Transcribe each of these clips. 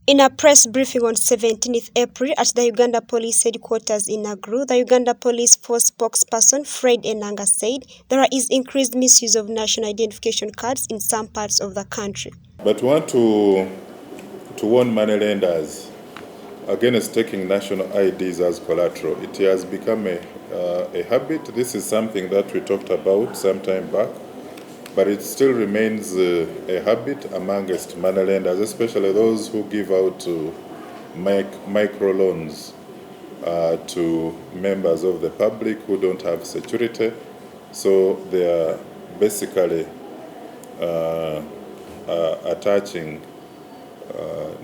In a press briefing on 17th April at the Uganda Police Headquarters in Agru, the Uganda Police Force spokesperson Fred Enanga said there is increased misuse of national identification cards in some parts of the country. But we want to warn money lenders against taking national IDs as collateral. It has become a habit. This is something that we talked about some time back, but it still remains a habit amongst money lenders, especially those who give out microloans to members of the public who don't have security. So they are basically attaching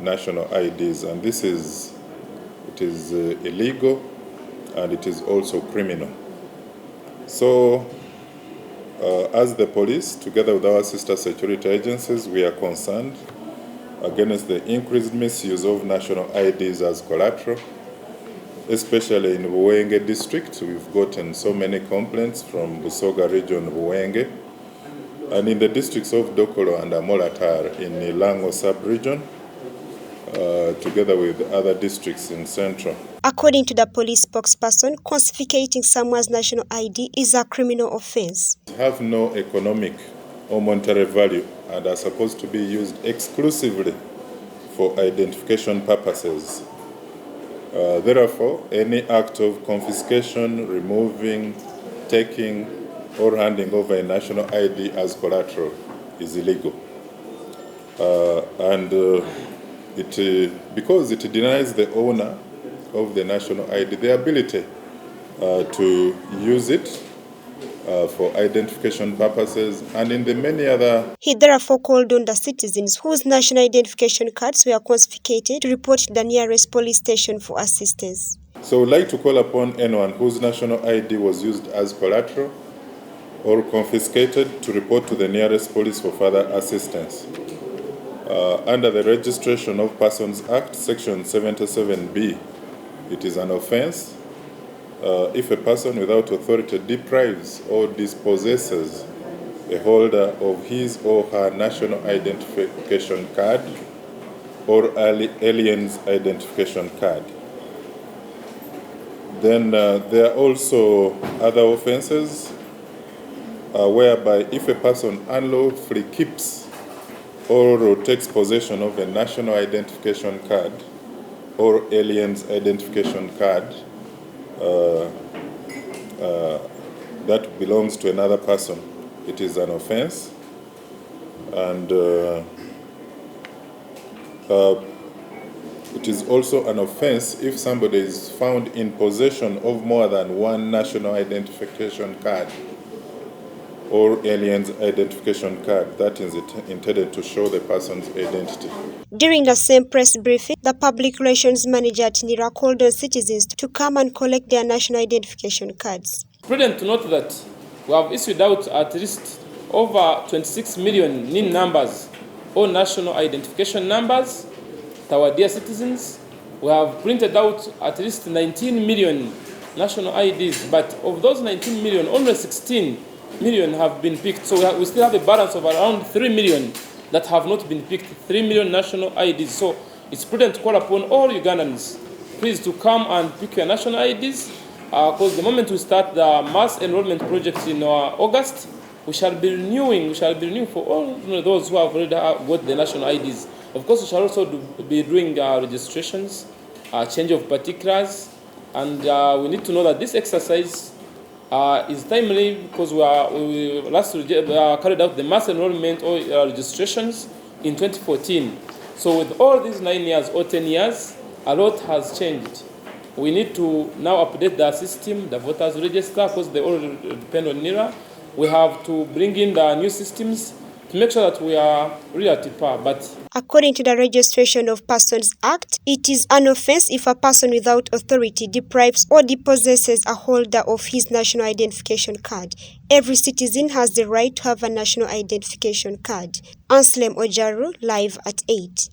national IDs, and it is illegal and it is also criminal. So as the police, together with our sister security agencies, we are concerned against the increased misuse of national IDs as collateral, especially in Buwenge district. We've gotten so many complaints from Busoga region, Buwenge, and in the districts of Dokolo and Amolatar in Ilango sub-region, together with other districts in Central. According to the police spokesperson, confiscating someone's national ID is a criminal offense. Have no economic or monetary value and are supposed to be used exclusively for identification purposes. Therefore, any act of confiscation, removing, taking, or handing over a national ID as collateral is illegal. Because it denies the owner of the national ID the ability to use it for identification purposes and in the many other. He therefore called on the citizens whose national identification cards were confiscated to report to the nearest police station for assistance. So we'd like to call upon anyone whose national ID was used as collateral or confiscated to report to the nearest police for further assistance. Under the Registration of Persons Act, Section 77B, it is an offense if a person without authority deprives or dispossesses a holder of his or her national identification card or alien's identification card. Then there are also other offenses whereby if a person unlawfully keeps or takes possession of a national identification card or alien's identification card that belongs to another person, it is an offense. And it is also an offense if somebody is found in possession of more than one national identification card or alien's identification card that is intended to show the person's identity. During the same press briefing, the public relations manager at NIRA called on citizens to come and collect their national identification cards. Prudent to note that we have issued out at least over 26 million NIN numbers or national identification numbers to our dear citizens. We have printed out at least 19 million national IDs, but of those 19 million, only 16 million have been picked. So we still have a balance of around 3 million that have not been picked, 3 million national IDs. So it's prudent to call upon all Ugandans, please, to come and pick your national IDs, because the moment we start the mass enrollment project in August, we shall be renewing for all those who have already got the national IDs. Of course, we shall also be doing registrations, change of particulars, and we need to know that this exercise is timely because we last carried out the mass enrollment or registrations in 2014. So with all these 9 years or 10 years, a lot has changed. We need to now update the system, the voters register, because they all depend on NIRA. We have to bring in the new systems to make sure that we are really at par. But according to the Registration of Persons Act, it is an offense if a person without authority deprives or dispossesses a holder of his national identification card. Every citizen has the right to have a national identification card. Anselm Ojaru, live at 8.